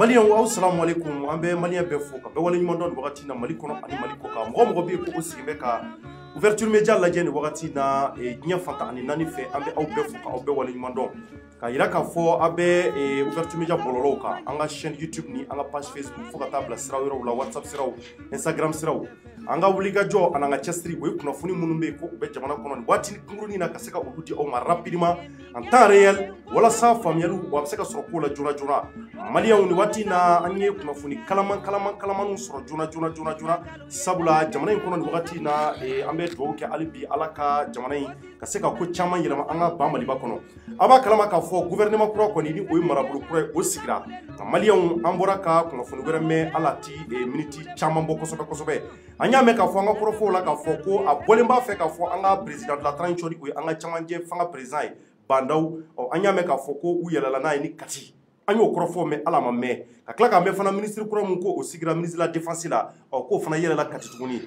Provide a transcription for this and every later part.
Maliyan assalamu alaikum an bɛ Maliyan bɛɛ fo ka bɛɛ wale ɲuman dɔn wagati na Mali kɔnɔ ani Mali kɔ kan mɔgɔ bɛ ko sigi bɛ ka ouverture média lajɛ ni wagati na diɲɛ fanta ani naani fɛ an bɛ aw bɛɛ fo ka aw bɛɛ wale ɲuman dɔn ka yira k'a fɔ aw bɛ ouverture média bɔlɔlɔw kan an ka chaîne YouTube ni an ka page Facebook fo ka taa bila siraw yɔrɔw la WhatsApp siraw Instagram siraw an ka wuli ka jɔ ani an ka cɛsiri o ye kunnafoni minnu bɛ ko u bɛ jamana kɔnɔ nin waati kunkurunin na ka se ka olu di aw ma rapidement en temps réel walasa faamuyaliw a bɛ se ka sɔrɔ ko la joona joona Maliyanw ni waati na an ye kunnafoni kalaman sɔrɔ joona sabula jamana in kɔnɔ ni wagati na an bɛ dugawu kɛ hali bi Ala ka jamana in ka se ka ko caman yɛlɛma an ka ba Maliba kɔnɔ a b'a kalama k'a fɔ gouvernement kura kɔni ni o ye marabolo kura ye o sigira Maliyanw an bɔra ka kunnafoni wɛrɛ mɛn ala ti miniti caman bɔ kosɛbɛ an y'a mɛn k'a fɔ an ka kɔrɔfɔw la k'a fɔ ko a bɔlen b'a fɛ k'a fɔ an ka président de la transition o ye an ka camancɛ fanga président ye Bandaw an y'a mɛn k'a fɔ ko u yɛlɛla n'a ye ni kati an y'o kɔrɔfɔ mɛn ala ma mɛn ka tila k'a mɛn fana ministre kura mun ko o sigira ministre de la défense la k'o fana yɛlɛla kati tuguni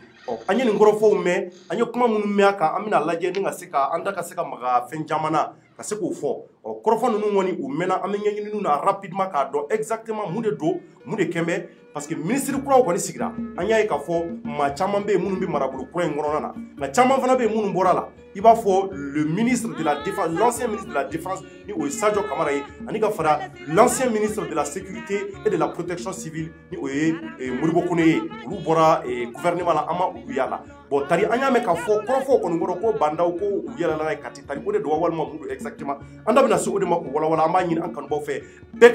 an ye nin kɔrɔfɔw mɛn an ye kuma minnu mɛn a kan an bɛna lajɛ ni ka se ka an da ka se ka maga fɛn caman na ka se k'o fɔ kɔrɔfɔ ninnu kɔni u mɛnna an bɛ ɲɛɲininiw na rapidement k'a dɔn exactement mun de don mun de kɛn bɛ parce que ministre kuraw kɔni sigira an y'a ye k'a fɔ maa caman bɛ yen minnu bɛ marabolo kura in kɔnɔna na nka caman fana bɛ yen minnu bɔra la i b'a fɔ le ministre de la défense l'ancien ministre de la défense ni o ye Sadio Kamara ye ani ka fara l'ancien ministre de la sécurité et de la protection civile ni o ye Modibo Kone ye olu bɔra gouvernement la an ma olu y'a la bon tari an y'a mɛn k'a fɔ kɔrɔfɔw kɔni kɔrɔ ko Bandaw ko u yɛlɛla n'a ye kati tari o de don walima mun don exactement an da bɛna se o de ma k'o walawala an b'a ɲini an kanubaw fɛ bɛɛ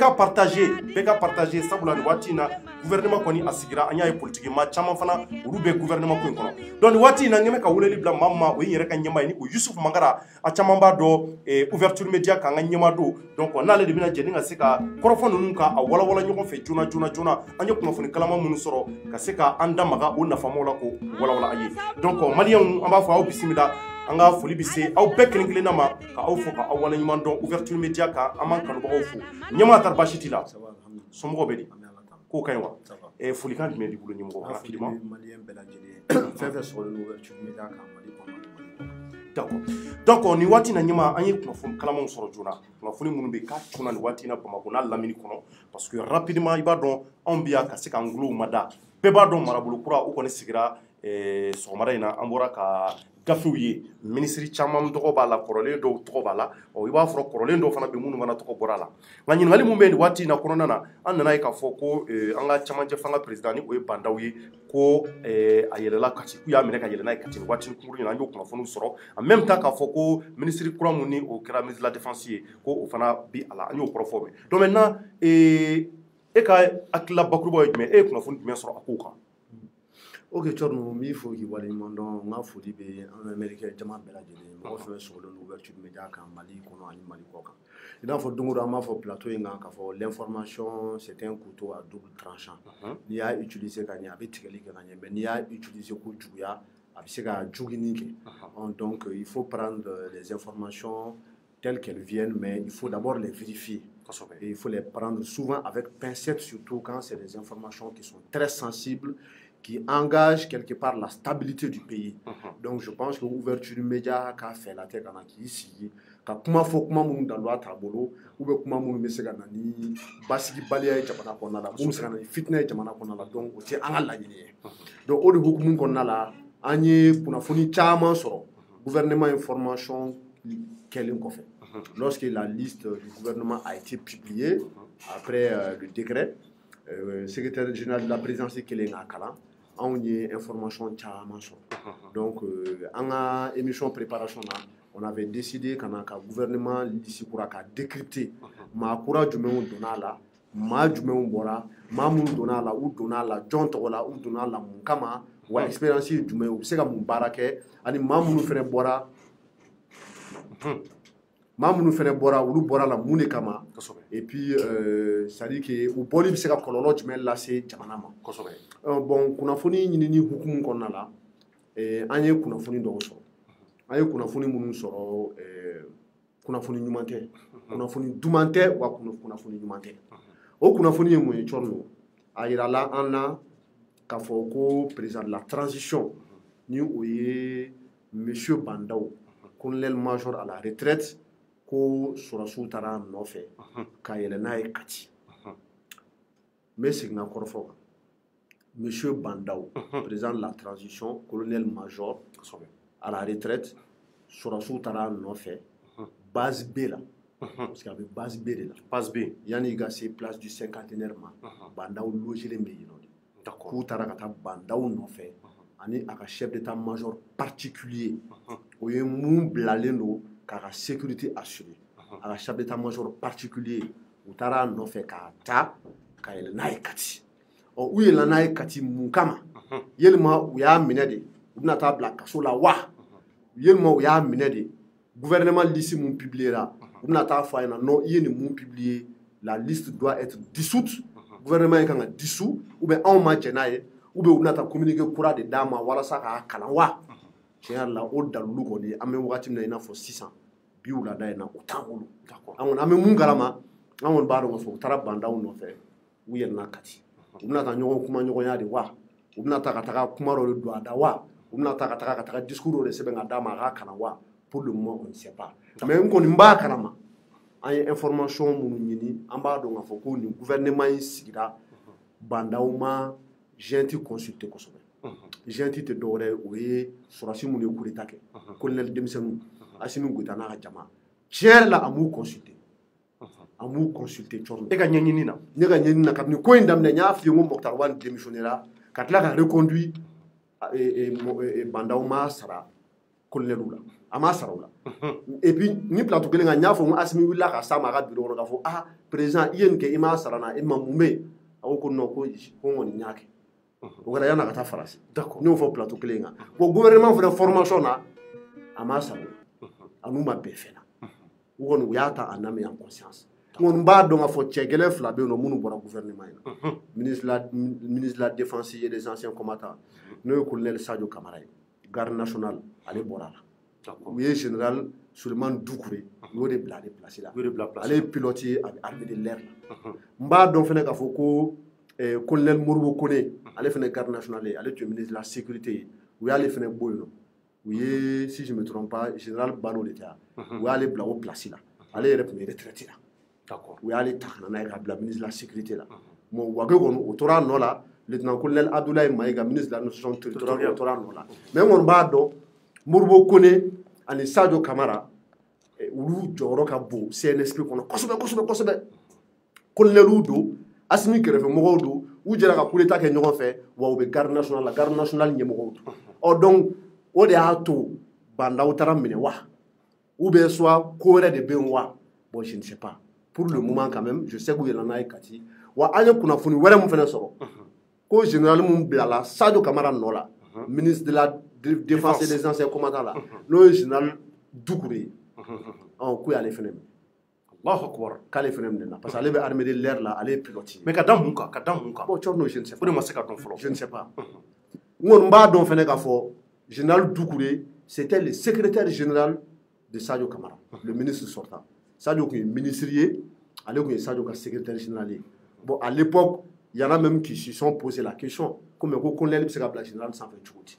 ka partager sabula nin waati in na gouvernement kɔni a sigira an y'a ye politique maa caman fana olu bɛ gouvernement ko in kɔnɔ donc nin waati in na n ɲɛ bɛ ka weleli bila maa min ma o ye n yɛrɛ ka ɲɛmaa ye ni o Yusuf Mangara a caman b'a dɔn ouverture média k'an ka ɲɛmaa don donc n'ale de bɛna jɛ ni ka se ka kɔrɔfɔ ninnu ka a walawala ɲɔgɔn fɛ joona an ye kunnafoni kalaman minnu sɔrɔ ka se ka an da maga o nafamaw la k'o walawala an ye donc Maliyanw an b'a fɔ aw bisimila an ka foli bɛ se aw bɛɛ kelen kelenna ma ka aw fɔ ka aw wale ɲuman dɔn ouverture média kan an b'an kanubagaw fo ɲɛmaa tari baasi t'i la somɔgɔw bɛ di k'o ka ɲi wa folikan jumɛn b'i bolo ɲɛmɔgɔ rapidement Maliyɛn bɛɛ lajɛlen fɛn fɛn sɔrɔlen ouverture média kan Mali kɔnɔ d'accord donc nin waati na ɲɛmaa an ye kunnafoni kalamanw sɔrɔ joona kunnafoni minnu bɛ k'a cunna nin waati na Bamakɔ n'a lamini kɔnɔ parce que rapidement i b'a dɔn anw bɛ yan ka se k'an gulonw mada bɛɛ b'a dɔn marabolo kura o kɔni sigira sɔgɔmada in na an bɔra ka gafew ye ministre caman tɔgɔ b'a la kɔrɔlen dɔw tɔgɔ b'a la i b'a sɔrɔ kɔrɔlen dɔw fana bɛ minnu fana tɔgɔ bɔra a la nka ɲininkali min bɛ nin waati in na kɔnɔna na an nana ye k'a fɔ ko an ka camancɛ fanga président ni o ye Bandaw ye ko a yɛlɛla kati k'u y'a minɛ ka yɛlɛ n'a ye kati nin waati kunkurunin na an y'o kunnafoniw sɔrɔ en même temps k'a fɔ ko ministre kura mun ni o kɛra ministre de la défense ye ko o fana bi a la an y'o kɔrɔfɔ mɛn donc maintenant e ka hakilila bakuruba ye jumɛn e ye kunnafoni jumɛn sɔrɔ a kow kan ok Thierno n b'i fo k'i waleɲuman dɔn n ka foli bɛ an Américain jama bɛɛ lajɛlen mɔgɔ fɛn fɛn sɔgɔlen don ouverture média kan Mali kɔnɔ ani Mali kɔ kan i n'a fɔ don o don an b'a fɔ plateau in kan k'a fɔ l'information c'est un couteau à double tranchant n'i y'a utiliser ka ɲɛ a bɛ tigɛli kɛ ka ɲɛ mais n'i y'a utiliser ko juguya a bɛ se ka juguni kɛ donc il faut prendre les informations telles qu'elles viennent mais il faut d'abord les vérifier et il faut les prendre souvent avec pincette surtout quand c'est des informations qui sont très sensibles qui engage quelque part la stabilité du pays. Donc je pense que l'ouverture média qu'a fait la tête en qui ici, ka kuma fo kuma mun da loi tabolo ou be kuma mun be se ka nani basiki baliya jamana kɔnɔna la mun se ka nani fitna jamana kɔnɔna la donc o tɛ an ka laɲini ye. Donc o de hukumu kɔnɔna la an ye kunnafoni caman sɔrɔ gouvernement information kɛlen kɔfɛ. Lorsque la liste du gouvernement a été publiée après le décret secrétaire général de la présidence kelen a kalan on y information caman sɔrɔ donc en ka émission préparation na on avait décidé kana ka gouvernement lisi kura ka décrypter maa kura jumɛnw donna a la maa jumɛnw bɔra maa minnu donna a la u donna a la jɔn tɔgɔ la u donna a la mun kama wa expérience ye jumɛn u bɛ se ka mun baara kɛ ani maa minnu fɛnɛ bɔra maa minnu fana bɔra olu bɔra la mun de kama et puis c'est à dire que u bɔli bɛ se ka kɔlɔlɔ jumɛn lase jamana ma bon kunnafoni ɲinini hukumu kɔnɔna la an ye kunnafoni dɔw sɔrɔ an ye kunnafoni minnu sɔrɔ kunnafoni ɲuman tɛ kunnafoni duman tɛ wa kunnafoni ɲuman tɛ o kunnafoni ye mun ye cɔrɔ a yirala an na k'a fɔ ko président de la transition ni o ye monsieur Bandaw colonel major à la retraite ko sɔrɔsiw taara a nɔfɛ ka yɛlɛ n'a ye Kati n bɛ segin n ka kɔrɔfɔ kan monsieur Bandaw président de la transition colonel major à la retraite sɔrɔsiw taara a nɔfɛ base B la parce que a bɛ base B de la base B yanni i ka se place du cinquantenaire ma Bandaw logelen bɛ yen nɔ de k'u taara ka taa Bandaw nɔfɛ ani a ka chef d'état major particulier o ye mun bilalen don k'a ka sécurité assurée a ka chef d'état major particulier u taara a nɔfɛ k'a ta ka yɛlɛ n'a ye Kati ɔ u yɛlɛla n'a ye Kati mun kama yelima u y'a minɛ de u bɛna taa bila kaso la wa yelima u y'a minɛ de gouvernement liste mun publiera u bɛna taa fɔ a ɲɛna non i ye nin mun publier la liste doit être dissoute gouvernement ye kan ka dissous ou bien anw ma jɛ n'a ye ou bien u bɛna taa communiqué kura de d'a ma walasa k'a kalan wa tiɲɛ yɛrɛ la o dalilu kɔni an bɛ wagati min na i n'a fɔ sisan bi wulada in na o t'an bolo an kɔni an bɛ mun kalama an kɔni b'a dɔn k'a fɔ u taara Bandaw nɔfɛ u yɛlɛnna Kati u bɛna taa ɲɔgɔn kuma ɲɔgɔnya de wa u bɛna taa ka taga kuma dɔ de don a da wa u bɛna taa ka taga discours dɔ de sɛbɛn ka d'a ma a k'a kalan wa pour le moment on ne sait pas mais n kɔni b'a kalama an ye information minnu ɲini an b'a dɔn k'a fɔ ko nin gouvernement in sigira Bandaw ma gente consulté kosɛbɛ gente tɛ dɔwɛrɛ ye o ye sɔrɔsi minnu ye coup d'état kɛ colonel denmisɛnninw Asimi Goyita n'a ka jama tiɲɛ yɛrɛ la a m'u consulté cɔrɔ e ka ɲɛɲini na ne ka ɲɛɲini na kabini ko in daminɛ n y'a f'i ye ko Mokhtar Wane démissionnera ka tila ka reconduit Bandaw ma sara colonel la a ma sara o la et puis ni plateau kelen kan n y'a fɔ ko Asimi wulila ka s'a ma a ka bureau kɔnɔ k'a fɔ ah président i ye nin kɛ i m'a sara na e ma mun bɛ yen a ko ko non ko n kɔni n y'a kɛ o kɛra yan'a ka taa Faransi n y'o fɔ plateau kelen kan bon gouvernement fana formation na a ma sara a n'u ma bɛn fɛn na u kɔni u y'a ta en âme et en conscience n kɔni b'a dɔn k'a fɔ cɛ gɛlɛn fila bɛ yen nɔ minnu bɔra gouvernement in na ministre de la défense et des anciens combattants n'o ye colonel Sadio Kamara ye garde nationale ale bɔra la u ye général Suleiman Doucouré u y'o de bila ale place la ale ye pilote ye a bɛ armée de l'air la n b'a dɔn fana k'a fɔ ko colonel Moribo Kone ale fana garde nationale ye ale tun ye ministre de la sécurité ye u y'ale fana bɔ yen nɔ u ye si je me trompe pas général Bano de tɛ u y'ale bila o place la ale yɛrɛ tun ye retraité la u y'ale ta ka na n'a ye ka bila ministre de la sécurité la bon Wage kɔni o tora a nɔ la lieutenant colonel Abdoulaye Maïga ministre de l'administration territoriale o tora a nɔ la mais n kɔni b'a dɔn Moribo Kone ani Sadio Kamara olu jɔyɔrɔ ka bon CNSP kɔnɔ kosɛbɛ colonelw don Asimi kɛrɛfɛmɔgɔw don u jɛra ka coup d'état kɛ ɲɔgɔn fɛ wa u bɛ garde nationale ɲɛmɔgɔw don ɔ donc o de y'a to Bandaw taara minɛ wa ou bien soit ko wɛrɛ de bɛ yen wa bon je ne sais pas pour le moment quand même je sais k'u yɛlɛnna n'a ye Kati wa an ye kunnafoni wɛrɛ min fana sɔrɔ ko général min bilala Sadio Kamara nɔ la ministre de la défense et des anciens combattants la n'o ye général Doucouré ye k'u y'ale fana minɛ Allahu akbar k'ale fana minɛ na parce que ale bɛ armée de l'air la ale ye pilote ye mais ka da mun kan bon cɔrɔ je ne sais pas o de ma se ka dɔn fɔlɔ je ne sais pas n kɔni b'a dɔn fana k'a fɔ général Doucouré c'était le secrétaire général de Sadio Kamara le ministre sortant Sadio tun ye ministre ye ale tun ye Sadio ka secrétaire général ye bon à l'époque il y en a même qui se sont posé la question comme ko colonel bɛ se ka bila général sanfɛ cogo di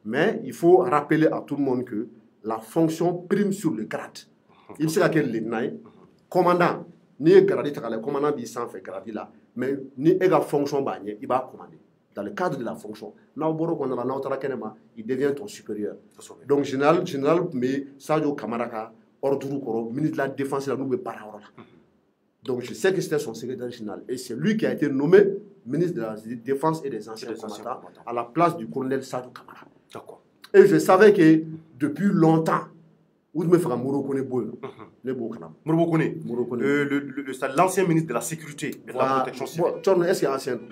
mais il faut rappeler à tout le monde que la fonction prime sur le grade i bɛ se ka kɛ lieutenant ye commandant n'i ye grade ta k'a lajɛ commandant b'i sanfɛ grade la mais ni e ka fonction b'a ɲɛ i b'a commander dans le cadre de la fonction n'aw bɔra o kɔnɔna la n'aw taara kɛnɛma il devient ton supérieur donc général tun bɛ Sadio Kamara ka ordre kɔrɔ ministre de la défense la n'u bɛ baara yɔrɔ la donc je sais que c'était son secrétaire général et c'est lui qui a été nommé ministre de la défense et des anciens combattants à la place du colonel Sadio Kamara et je savais que depuis longtemps ou tun bɛ fɛ ka Moribo Kone bɔ yen ne b'o kalama Moribo Kone l'ancien ministre de la sécurité et de la protection civile cɔrɔ est-ce que ancien don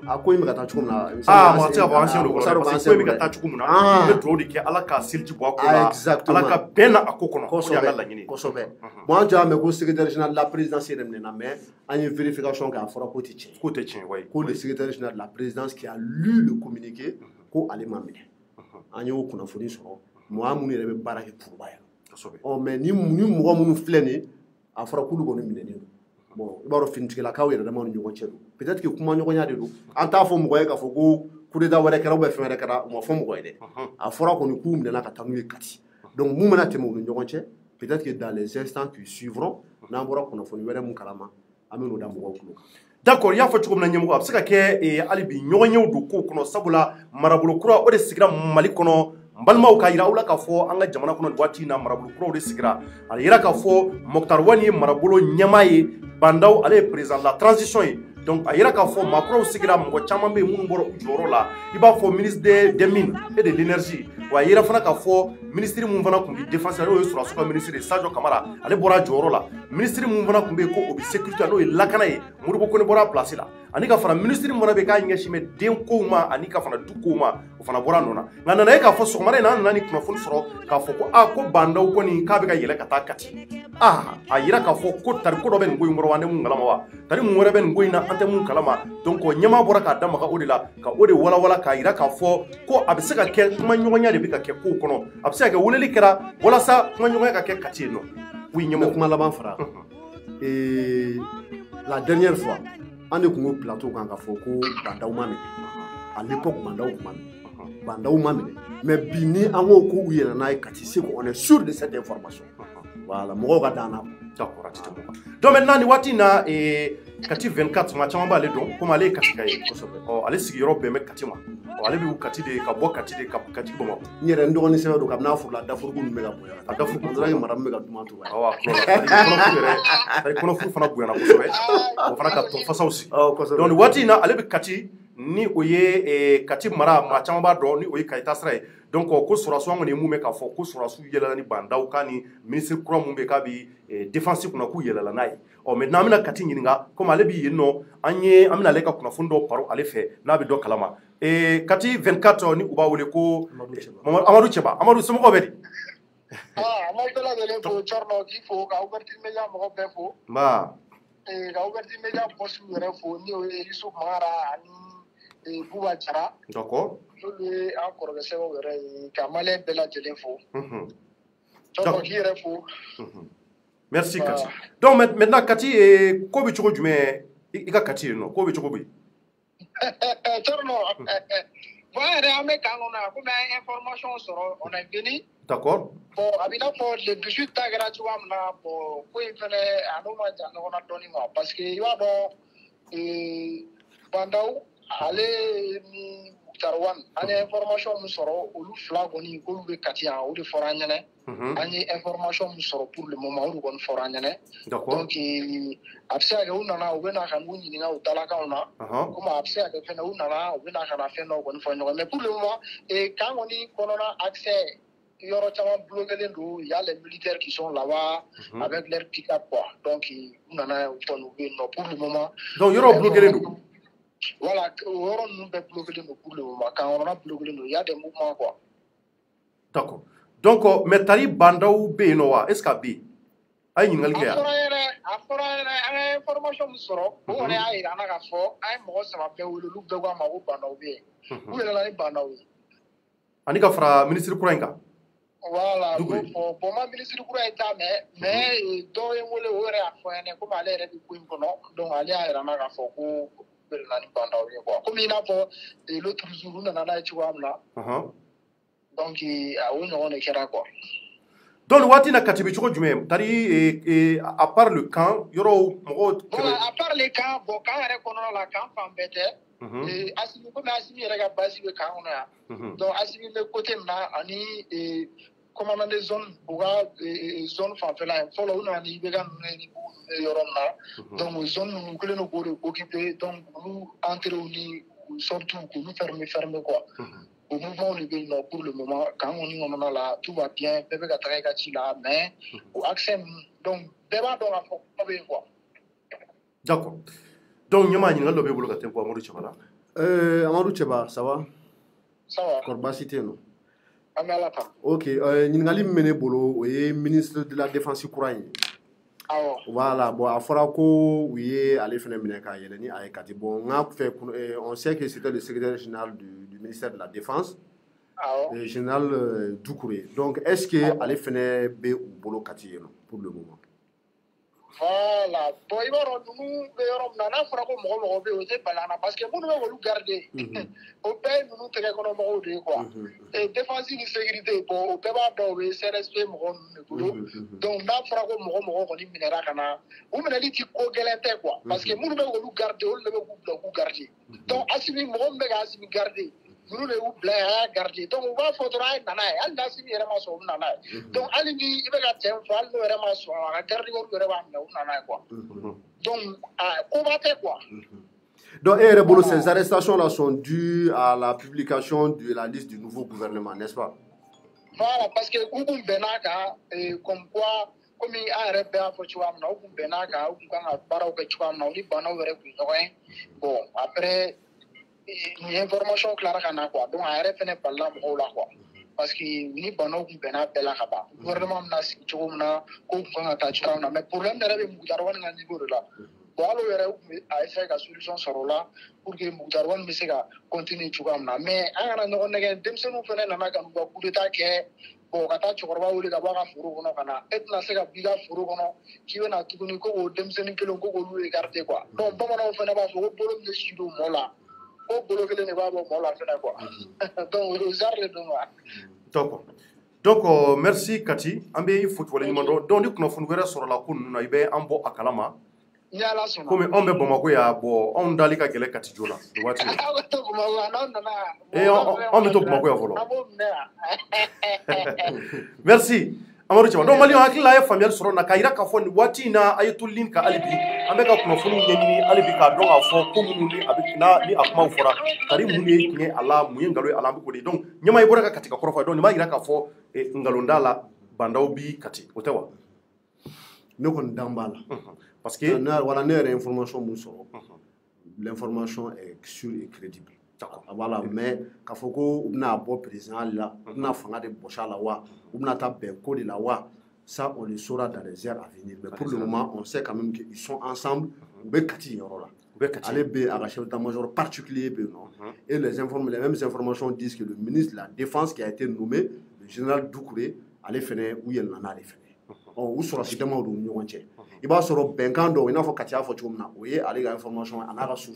a ko in bɛ ka taa cogo min na mɔgɔ tɛ se ka fɔ ancien don kɔrɔ parce que ko in bɛ ka taa cogo min na i bɛ dugawu de kɛ ala ka seliji bɔ a ko la ala ka bɛn na a ko kɔnɔ o de y'an ka laɲini kosɛbɛ bon an jɔ mɛn ko secrétaire général de la présidence yɛrɛ minɛna mais an ye vérification kɛ a fɔra ko tɛ tiɲɛ ko tɛ tiɲɛ wayi ko le secrétaire général de la présidence qui a lu le communiqué ko ale ma minɛ an y'o kunnafoni sɔrɔ mɔgɔ minnu yɛrɛ bɛ baara kɛ kuruba yan mais ni mɔgɔ minnu filɛ nin a fɔra k'olu kɔni minɛnen don bon i b'a dɔn finitigilakaw yɛrɛ dama ni ɲɔgɔn cɛ don peut-être que kuma ɲɔgɔnya de don an t'a fɔ mɔgɔ ye k'a fɔ ko coup d'état wɛrɛ kɛra fɛn wɛrɛ kɛra u ma fɔ mɔgɔ ye dɛ a fɔra kɔni k'u minɛna ka taa n'u ye Kati donc mun bɛna tɛmɛ u ni ɲɔgɔn cɛ peut-être que dans les instants qui suivront n'an bɔra kunnafoni wɛrɛ mun kalama an bɛ n'o da mɔgɔw tulo kan. D'accord, i y'a fɔ cogo min na ɲɛmɔgɔ a bɛ se ka kɛ hali bi ɲɔgɔnyew don kow kɔnɔ sabula marabolo kura o de sigira Mali kɔnɔ n balimaw k'a yira aw la k'a fɔ an ka jamana kɔnɔ nin waati in na marabolo kuraw de sigira a yira k'a fɔ Moktar Wani ye marabolo ɲɛmaa ye Bandaw ale ye président de la transition ye donc a yira k'a fɔ maakuraw sigira mɔgɔ caman bɛ yen minnu bɔra u jɔyɔrɔ la i b'a fɔ ministre des mines et de l'énergie wa a yira fana k'a fɔ ministre mun fana tun bɛ défense n'o ye Sɔrɔdasiw ka ministre ye Sadio Kamara ale bɔra a jɔyɔrɔ la ministre mun fana tun bɛ yen ko o bɛ sécurité n'o ye lakana ye Modibo Kone bɔra a place la ani ka fara ministre mun fana bɛ k'a ɲɛsin bɛ den kow ma ani ka fana du kow ma o fana bɔra a nɔ na nka nana ye k'a fɔ sɔgɔmada in na an nana ni kunnafoni sɔrɔ k'a fɔ ko ko Bandaw kɔni k'a bɛ ka yɛlɛ ka taa Kati a yira k'a fɔ ko tari ko dɔ bɛ nin ko in kɔrɔ wa an tɛ mun kalama wa tari mun wɛrɛ bɛ nin ko in na an tɛ mun kalama donc ɲɛmaa bɔra k'a da maga o de la ka o de walawala k'a yira k'a fɔ ko a bɛ se ka kɛ kuma ɲɔgɔnya de bɛ ka kɛ kow kɔnɔ a bɛ se ka kɛ weleli kɛra walasa kuma ɲɔgɔnya ka kɛ Kati yen nɔ oui ɲɛmɔgɔ kuma laban fara la dernière fois an de tun ko plateau kan k'a fɔ ko Bandaw ma minɛ à l'époque Bandaw tun ma minɛ Bandaw ma minɛ mais bi ni an ko k'u yɛlɛ n'a ye Kati c'est qu'on est sûr de cette information voilà mɔgɔw ka dan na d'accord a tɛ tɛmɛ o kan donc maintenant nin waati in na Kati 24 maa caman b'ale dɔn komi ale ye Katika ye kosɛbɛ ale sigiyɔrɔ bɛn bɛ Kati ma ale bɛ Kati de ka bɔ Kati de ka Kati Bamakɔ n yɛrɛ n dɔgɔnin sɛbɛn don kabini n'a furula dafurugu ninnu bɛ ka bonya a dafurugu n taara mara min bɛ ka duman to awɔ kɔnɔfuru fana bonyana kosɛbɛ o fana ka tɔn fasaw sigi donc nin waati in na ale bɛ Kati ni o ye Kati mara maa caman b'a dɔn ni o ye Kayita sira ye donc ko Sɔrɔdasiw kɔni ye mun bɛ k'a fɔ ko Sɔrɔdasiw yɛlɛla ni Bandaw ka ni ministre kura mun bɛ k'a bɛ défense kunna k'u yɛlɛla n'a ye maintenant an bɛna Kati ɲininka komi ale bɛ yen nɔ an bɛna ale ka kunnafoni dɔw paro ale fɛ n'a bɛ dɔ kalama Kati 24 ni u b'a wele ko Amadu Cɛba Amadu somɔgɔw bɛ di an b'aw bɛɛ lajɛlen fo Thierno k'i fo ka Ouverture Media mɔgɔ bɛɛ fo ka Ouverture Media boss yɛrɛ fo ni o ye Yusuf Mara ani Buba Jara d'accord n'olu ye an kɔrɔkɛ sɛbɛnw yɛrɛ ye ka maliyɛn bɛɛ lajɛlen fo Thierno k'i yɛrɛ fo merci Kati donc maintenant Kati ko bɛ cogo jumɛn i ka Kati yen nɔ ko bɛ cogo bɛ Thierno bon yɛrɛ an bɛ kan kɔnɔ yan komi an ye information sɔrɔ on est venu d'accord bon a b'i n'a fɔ le 18 ta kɛra cogoya min na bon ko in fɛnɛ a n'o ma jan ɲɔgɔn na dɔɔnin quoi parce que i b'a dɔn Bandaw ale ni Moktar Wani an ye information min sɔrɔ olu fila kɔni k'olu bɛ Kati yan o de fɔra an ɲɛna an ye information min sɔrɔ pour le moment o de kɔni fɔra an ɲɛna donc a bɛ se ka kɛ u nana u bɛ na ka n'u ɲininka u dalakanw na komi a bɛ se ka kɛ fɛnɛ u nana u bɛ na ka na fɛn dɔw kɔni fɔ ɲɔgɔn mais pour le moment kan kɔni kɔnɔna accès yɔrɔ caman bloquelen don il y a les militaires qui sont là-bas avec leur pick-up quoi donc u nana u kɔni u bɛ yen nɔ pour le moment donc yɔrɔ bloquelen don voilà o yɔrɔ ninnu bɛɛ bloquelen don pour le moment kan kɔnɔna bloquelen don il y a des mouvements quoi d'accord donc mais tari Bandaw bɛ yen nɔ wa est ce que a bɛ yen a ye ɲininkali kɛ yan a fɔra yɛrɛ an ka information min sɔrɔ o kɔni y'a yira an na k'a fɔ an ye mɔgɔ 3 bɛɛ wele olu bɛɛ ko an ma ko Bandaw bɛ yen u yɛlɛla ni Bandaw ye ani ka fara ministre kura in kan voilà bon ma ministre kura ye ta mais dɔw ye n wele o yɛrɛ y'a fɔ an ɲɛna komi ale yɛrɛ bɛ ko in kɔnɔ donc ale y'a yira an na k'a fɔ ko u yɛlɛla ni Bandaw ye quoi komi i n'a fɔ l'autre jour u nana n'a ye cogoya min na donc o ɲɔgɔn de kɛra quoi donc nin waati in na Kati bɛ cogo jumɛn tari à part le camp yɔrɔ mɔgɔw à part le camp bon camp yɛrɛ kɔnɔna la camp fan bɛɛ tɛ Asimi komi Asimi yɛrɛ ka base bɛ camp kɔnɔ yan donc Asimi bɛ côté min na ani commandant de zone u ka zone fanfɛla ye fɔlɔ u nana ni IBK ninnu ni bugu ninnu ye yɔrɔ min na donc zone ninnu u kɛlen don k'o de occuper donc olu entrées ni sorties k'olu fermer quoi o mouvement de bɛ yen nɔ pour le moment kan kɔni kɔnɔna la tout va bien bɛɛ bɛ ka taga i ka ci la mais o accès ninnu donc bɛɛ b'a dɔn k'a fɔ ko bɛ yen quoi d'accord donc ɲɛmaa ɲininkali dɔ b'e bolo ka tɛnku Amadu Cɛba la Amadou Tcheba, ça va? Ça va. Corbacité, non? Amalata. Ok, Ningali Menebolo, oui, ministre de la Défense courant. Voilà, bon, à Forako, oui, allez faire le bon, on sait que c'était le secrétaire général du ministère de la Défense, le général Doucouré. Donc, est-ce que allez faire le boulot pour le moment? Voilà, bon, il va y avoir un parce que nous devons garder. Au pays, nous devons quoi. Et défense et sécurité, au pays, nous CRSP, donc, là, il faudra qu'on ait minéral. Ou bien, il faut quoi. Parce que nous devons garder, nous devons garder. Donc, assimi, nous devons garder. Nous devons garder. Donc, on va faire un nanaï. Elle n'a pas vraiment son nanaï. Donc, elle dit, il va y avoir un vraiment son garder. Donc, on va faire quoi? Donc, ces arrestations-là sont dues à la publication de la liste du nouveau gouvernement, n'est-ce pas? Voilà, parce que Ougoum Benaka, comme quoi, comme il y a un repère pour Chouam, Ougoum Benaka, Ougoum Barao Chouam, on dit Bano, bon, après, il y a une information claire à quoi. Donc, à RFN par là, quoi. Parce que ni Bano, Bena, Bella, le gouvernement n'a si Choumna, Ougoum Tachana, mais pour l'un des Moudarwan à niveau de là. Bon, alors, a essayé la solution sur là pour que Moudarwan continue Choumna. Mais, à un an, Demson, nous faisons un coup d'état qui est. Bon, quand tu vois où les gars font et la sega biga furugono qui veut na tukuni ko demseni ke longo ko lu écarté quoi. Donc bon on fait pas faut bolo de studio mola. Ko bolo que ne va bon mola fait quoi. Donc rozar le don. Donc merci Kati. Ambe il faut wala nyimando donc ni kuno funu wera soro la kun na ibe ambo akalama. Nyala sona. Comme on be Bamako ya bo on dali ka gele Kati jola. Wati. On be to Bamako ya volo. Merci. Amadou Tcheba. Donc Mali hakila ya familial soro na kaira ka foni wati na ayatul lin ka alibi. Ambe ka kuno funu nyeni alibi ka don afo ko munu ni abikina ni akuma ufora. Kari munu ni ala muye ngalo ala mbiko de. Donc nyama ibora ka katika korofa donc ni ma ira ka fo ngalondala bandao bi Kati. Otewa. Ne kon dambala. Parce que voilà, l'information l'information est sûre et crédible. Voilà, mais quand faut n'a bon président là, n'a fanga de bocha la wa, n'a ta benko de la wa, ça on le saura dans les heures à venir. Mais pour le moment, on sait quand même qu'ils sont ensemble. Bekati yorola. Allez be à la chef d'état-major particulier non. Et les mêmes informations disent que le ministre de la Défense qui a été nommé, le général Doucouré, allait faire où il en a fait. Où sera ce thème où nous il va se bengando il n'a pas qu'à faire tout na oui aller la information en ara sous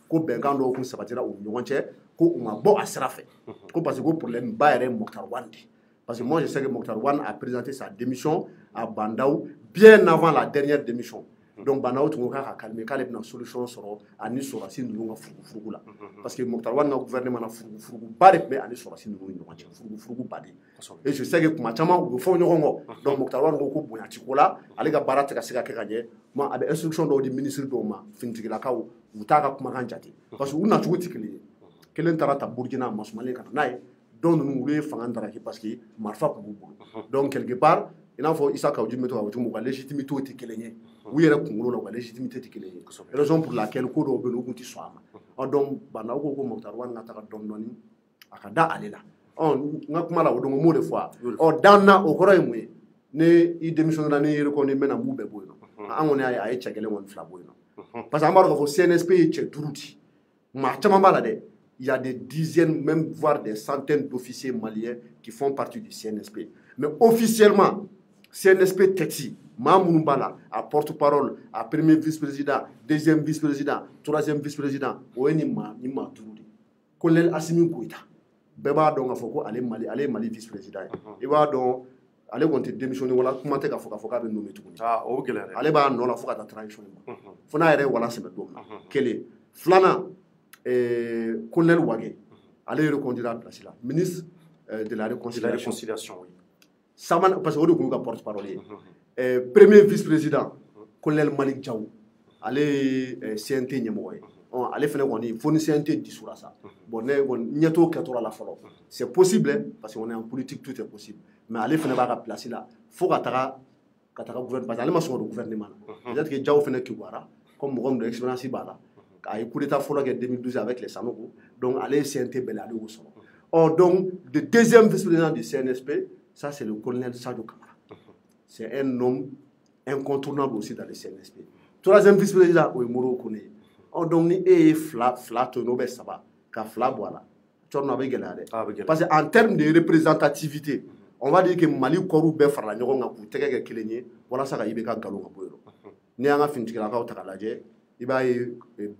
ko bengando ko sabatira ou nyonche ko uma bo asrafe ko parce que problème baere Mokhtar Wande parce que moi je sais que Mokhtar Wande a présenté sa démission à Bandao bien avant la dernière démission donc Bandao tout ka calmer ka lebna solution soro ani soro sin nunga fugu la parce que Mokhtar Wande na gouvernement na fugu bare be ani soro sin nunga nyonche fugu badi et je sais que kuma chama go fo nyongo donc Mokhtar Wande ko bonya tikola ale ga barata ka sika kanye moi avec instruction do di ministre do ma fintigila kaw utaka kuma kan jati parce que una chugo tikili kelen tarata Burkina masumale kana nay donc nous voulons fanga ndaraki parce que marfa ko bubu donc quelque part il faut isa ka ujime to awutu ko légitimité o tikelenye wu yere kungulo na légitimité tikelenye raison pour laquelle ko do be no kunti swama donc bana ko Mokhtar Wande ngata ka dondoni akada alela on ngakuma la wodongo mo de fois danna o koro imwe ne i démission na ne ko ne mena mube boyno angone ay chakele won fla boyno parce que amaro ko CNSP che duruti ma chama bala de il y a des dizaines même voire des centaines d'officiers maliens qui font partie du CNSP mais officiellement CNSP Texi Mamoun Bala à porte-parole à premier vice-président deuxième vice-président troisième vice-président o ni ma durudi kolel Assimi Goïta beba donc a foko aller Mali vice-président il va donc aller compter démissionner wala commenter ka foka be nommé tout o gele ale ba no la foka ta transition fona yere wala se be do kele flana colonel Wage aller reconduire la place là ministre de la réconciliation oui Saman parce que o de ko ka porte-parole premier vice-président colonel Malik Diaw aller CNT nyemo ale fene koni foni CNT disura ça bon ne bon nyeto katora la folo c'est possible parce qu'on est en politique tout est possible mais ale fene ba ka place là faut katara gouvernement parce que ale ma so gouvernement peut-être que Diaw fene ki wara comme mo de expérience bala a eu coup d'état en 2012 avec les Sanogo, donc allez CNT Belade au sol. Donc le deuxième vice-président du CNSP, ça c'est le colonel Sadio Kamara. C'est un homme incontournable aussi dans le CNSP. Troisième vice-président, c'est Moro Kone. Donc ni flat no saba ka flat voilà. Parce qu'en termes de représentativité, on va dire que Mali Korou be farla ñogo nga ku tege ke kilenye wala saka ibe ka galo nga boyro. Ni anga fintikala ka takalaje iba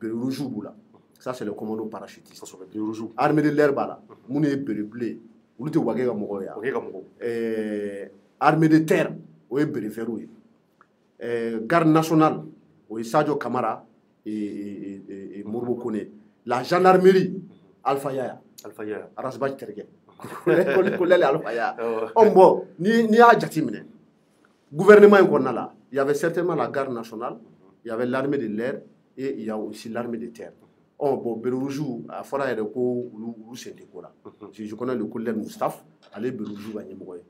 rouge bula. Ça c'est le commando parachutiste. Armée de l'air bala. Mune bleu. Ulu te wage ga mogo ya. Armée de terre, oui Bereferou. Garde nationale, oui Sadio Kamara et Morbo Kone. La gendarmerie, Alpha Yaya. Arasbaj Terge. Kolele Alpha Yaya. Bon, ni a jatimine. Gouvernement là, il y avait certainement la garde nationale, il y avait l'armée de l'air et il y a aussi l'armée de terre. Bon, Beroujou, à Fora et le coup, je connais le colonel Moustapha, allez Beroujou à Niemoué.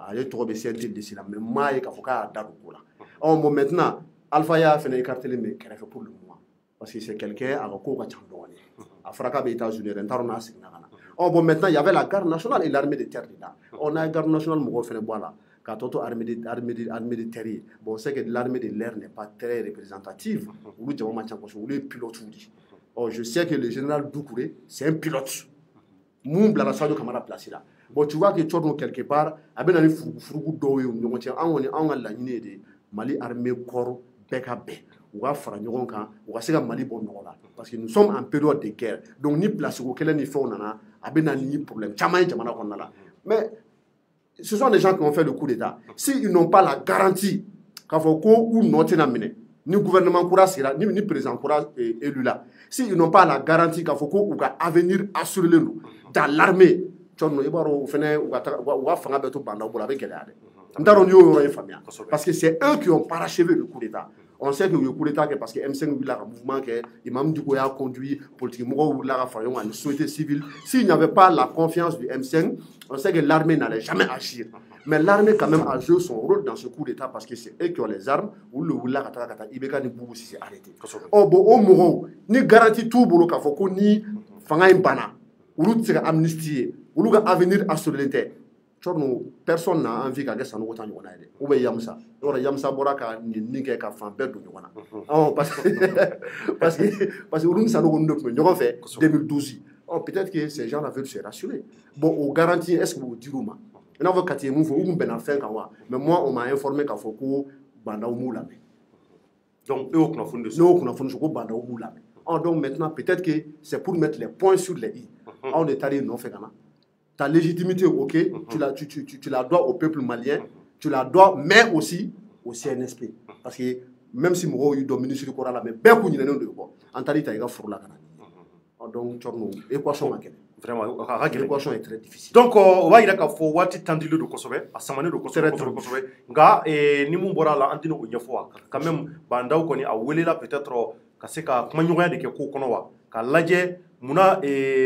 Allez trouver certains de là, mais moi, il faut qu'à Daroukola. Bon, maintenant, Alpha Yaya fait écarter les mecs pour le moment. Parce que c'est quelqu'un à Roko Chandouane. À Fraka, les États-Unis, bon, maintenant, il y avait la garde nationale et l'armée de terre là. On a la garde nationale, Mougo fait là. Quand on a armée de terre, bon, c'est que l'armée de l'air n'est pas très représentative. Ou le pilote. Je sais que le général Doucouré, c'est un pilote. Moum la Sadio Kamara placé là. Bon, tu vois que tu es quelque part, avec un fourgou d'eau, on a la ligne de Mali armée corps BKB. Ou à Franyoronka, ou à Sega Mali bon là. Parce que nous sommes en période de guerre. Donc, ni place où quel niveau on a, avec un problème. Mais ce sont des gens qui ont fait le coup d'État. S'ils n'ont pas la garantie qu'il faut qu'on note ni gouvernement courant sera, ni président courant élu là. S'ils n'ont pas la garantie qu'il faut qu'on ait avenir assuré nous dans l'armée, parce que c'est eux qui ont parachevé le coup d'État. On sait que le coup d'État, parce que M5 a un mouvement que Imam Diko a conduit, politiquement, une société civile. S'il n'y avait pas la confiance du M5, on sait que l'armée n'allait jamais agir. Mais l'armée, quand même, a joué son rôle dans ce coup d'État parce que c'est eux qui ont les armes. Ou le Wula Kata, Ibeka ni Boubou si c'est arrêté. Oh, bon, au Moro, ni garantie tout, Bolo Kafoko, ni Fanga Mbana, ou l'autre amnistié, ou l'autre avenir assuré. Personne n'a envie qu'à ça nous autant de ou bien Yamsa. Or Yamsa Boraka ni qu'à faire bête de parce que nous sommes fait 2012. Peut-être que ces gens veulent se rassurer. Bon, on garantit, est-ce que vous dites moi? Maintenant, vous avez mais moi, on m'a informé qu'il faut que Banda ou Moulame. Donc, eux, on a fondé ça. Nous, on a fondé ça, Banda ou Moulame. Donc, maintenant, peut-être que c'est pour mettre les points sur les i. On est allé non fait ta légitimité, ok, tu la dois au peuple malien, tu la dois, mais aussi au CNSP. Parce que même si moi, je suis ministre du Coran, mais bien qu'on y ait de quoi, en tali, tu as là. Donc, l'équation est très difficile. Donc, on va dire qu'il faut voir tendu de Kosovo, à Samane de Kosovo. Nga, ni mon bora la antino ou fois, quand même, Bandao connaît à Welila peut-être, qu'à ka kumanyuga de ke ko konowa, ka laje muna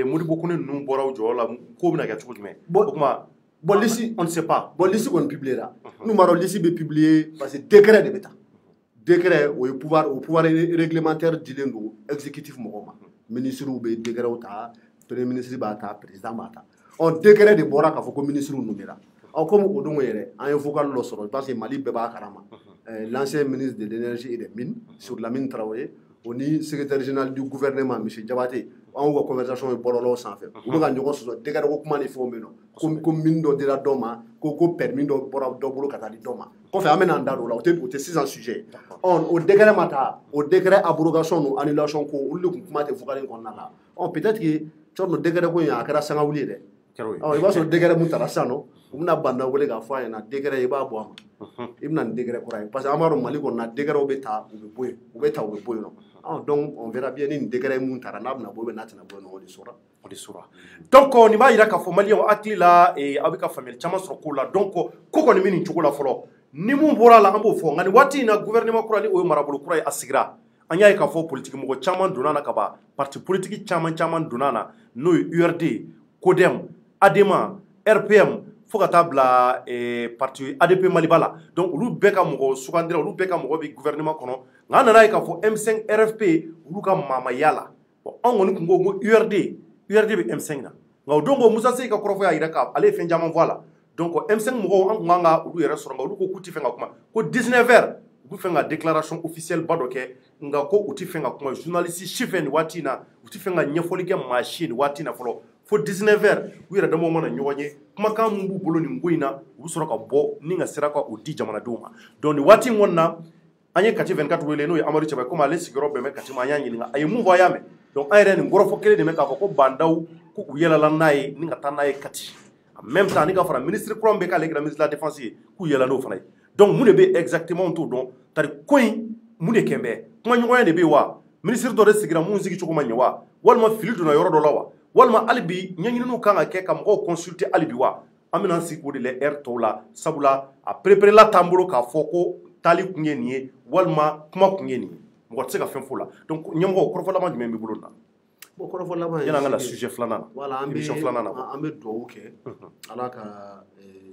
muri bokune nous bora ou jola, ko bina ga tsuku jume. Bon, ici, on ne sait pas. Bon, ici, on publiera. Nous, marron, ici, be publier, parce que décret de l'État. Décret, au pouvoir réglementaire, d'Ilengo, exécutif, Mohoma. Ministre ou décret, premier ministre, président, on décret de Bora, qu'il faut que le ministre nous mette. Comme au don en vocal l'osoro, parce que Mali Beba Karama, l'ancien ministre de l'énergie et des mines, sur la mine Traoré, on est secrétaire général du gouvernement, M. Diabaté, on voit conversation avec Borolo sans faire. On va nous dire, dès qu'on est formé, comme mine de la doma, qu'on permis de Bora Dobolo Katali Doma. On fait amener un dado là, on est 6 ans sujet. Au décret Mata, au décret abrogation ou annulation, ou le mouvement de vocal qu'on a là. Peut-être que tu as le décret qu'on a à Karasangaouli. Il va se décret Moutarasano. On a banda wele ka fa na décret e ba bo ibna décret ko ray parce que amaro mali ko na décret o beta o beta no donc on verra bien ni décret mun tara na na bo be na tana bo no di sura donc ni ba ira ka fo mali o akli la e abika famille chama so ko la donc ko ni mini chuko la folo ni mun bora la ambo fo ngani wati na gouvernement ko ali o marabulu ko ray asigra anya ka fo politique mo chama dunana ka ba parti politique chama dunana no URD Kodem Adema RPM fo ka taa bila parti ADP Maliba la donc olu bɛɛ ka mɔgɔ sugandira olu bɛɛ ka mɔgɔ bɛ gouvernement kɔnɔ nka an nana ye k'a fɔ M5 RFP olu ka maamaya la bon an kɔni tun ko URD bɛ M5 na nka o don ko Musa Seyi ka kɔrɔfɔ y'a jira k'ale ye fɛn caman fɔ a la donc M5 mɔgɔw an tun kan ka olu yɛrɛ sɔrɔ nka olu ko k'u tɛ fɛn ka kuma ko 19h u bɛ fɛn ka déclaration officielle ba dɔ kɛ nka ko u tɛ fɛn ka kuma journaliste si fɛ nin waati in na u tɛ fɛn ka ɲɛfɔli kɛ maa si nin waati in na fɔlɔ fo 19h u yɛrɛ damaw mana ɲɔgɔn ye kumakan mun b'u bolo nin ko in na u bɛ sɔrɔ ka bɔ ni ka sira ka o di jamanadenw ma donc nin waati in kɔni na an ye Kati 24 wele n'o ye Amadu Cɛba komi ale sigiyɔrɔ bɛn bɛ Kati ma an y'a ɲininka a ye mun fɔ a y'a mɛn donc an yɛrɛ nin kɔrɔfɔ kelen de mɛn k'a fɔ ko Bandaw ko u yɛlɛla n'a ye ni ka taa n'a ye Kati en même temps ni ka fara ministre kura min bɛ k'ale kɛra ministre de la défense ye k'u yɛlɛ n'o fana ye donc mun de bɛ exactement t'o dɔn tari ko in mun de kɛn bɛ kuma ɲɔgɔnya de bɛ wa ministre dɔ de sigira mun sigi cogo ma ɲɛ wa walima fili donna yɔrɔ dɔ la wa walima hali bi ɲɛɲininiw kan ka kɛ ka mɔgɔw consulter hali bi wa an bɛna an sigi o de la heure tɔw la sabula a préparela t'an bolo k'a fɔ ko taali kun ye nin ye walima kuma kun ye nin ye mɔgɔ tɛ se ka fɛn f'o la donc ɲɛmɔgɔ kɔrɔfɔ laban jumɛn b'i bolo na bon kɔrɔfɔ laban ye yan'an ka na sujet filanan na voilà émission filanan na an bɛ dugawu kɛ ala ka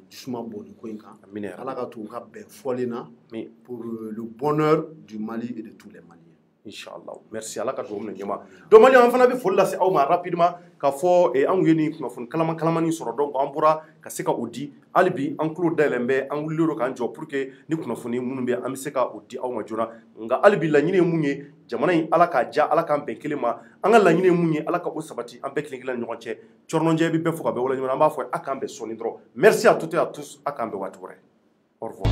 jisuma bɔ nin ko in kan ala ka to ka bɛn fɔli na pour le bonheur du Mali et de tous les Maliens. Inch'Allah merci ala ka dugawu minɛ ɲɛma donc Mali an fana bɛ foli lase aw ma rapidement k'a fɔ an ye nin kunnafoni kalamani sɔrɔ donc an bɔra ka se ka o di hali bi an tulo dayɛlɛn bɛ an wulilen don k'an jɔ pour que ni kunnafoni minnu bɛ an bɛ se ka o di aw ma joona nka hali bi laɲini ye mun ye jamana in ala k'a diya ala k'an bɛn kelen ma an ka laɲini ye mun ye ala ka o sabati an bɛɛ kelen-kelen ni ɲɔgɔn cɛ Cɔrɔnɔnjɛ bɛ bɛɛ fo ka bɛɛ wale ɲɔgɔn an b'a fɔ a k'an bɛn sɔɔni dɔrɔn merci à toutes et à tous a k'an bɛn waati wɛrɛ au revoir.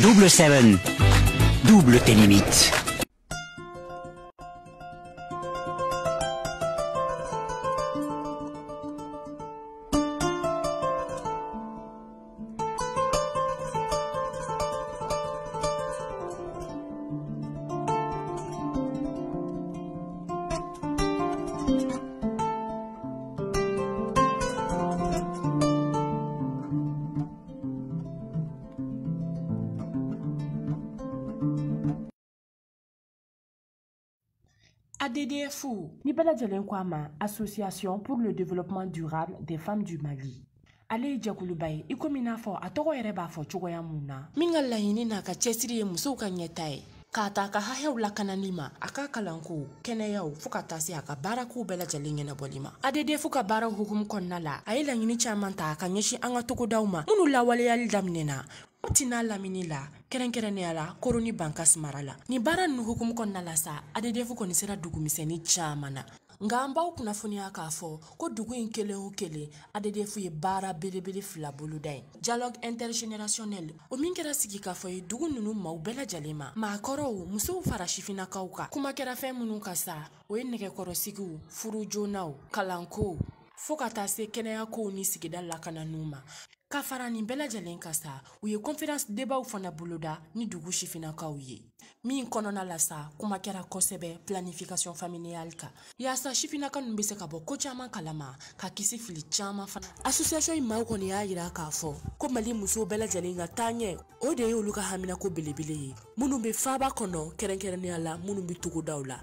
Double 7, double tes limites. ADDF ni bɛɛ lajɛlen ko a ma Association pour le développement durable des femmes du Mali. Ale ye jɛkuluba ye i komi n'a fɔ a tɔgɔ yɛrɛ b'a fɔ cogoya mun na min ka laɲini n'a ka cɛsiri ye musow ka ɲɛta ye k'a ta a ka hakɛw lakanali ma a ka kalanko kɛnɛyaw fo ka taa se a ka baarakow bɛɛ lajɛlen ɲɛnabɔli ma ADDF ka baara hukumu kɔnɔna la a ye laɲini caman ta ka ɲɛsin an ka togodaw ma minnu lawaleyali daminɛna Tina lamini la kɛrɛnkɛrɛnnenya la Koroni Bankas mara la ni baara ninnu hukumu kɔnɔna la sa ADDF kɔni sera dugumisɛnnin caman na nka an b'aw kunnafoniya k'a fɔ ko dugu in kelen o kelen ADDF ye baara belebele fila boloda ye dialogue intergénérationnel o min kɛra sigi k'a fɔ ye dugu ninnu maaw bɛɛ lajɛlen ma maakɔrɔw musow fara sifinnakaw kan kuma kɛra fɛn minnu ka sa o ye nɛgɛkɔrɔsigiw furu joonaw kalankow fo ka taa se kɛnɛyakow ni sigida lakananiw ma ka fara nin bɛɛ lajɛlen ka sa u ye conférence débatw fana boloda ni dugu sifinnakaw ye min kɔnɔna la sa kuma kɛra kosɛbɛ planification familiale kan yaasa sifinnaka ninnu bɛ se ka bɔ ko caman kalama ka kisi fili caman fana association in maaw kɔni y'a yira k'a fɔ ko Mali musow bɛɛ lajɛlen ka taa ɲɛ o de ye olu ka haminako belebele ye minnu bɛ faaba kɔnɔ kɛrɛnkɛrɛnnenya la minnu bɛ togodaw la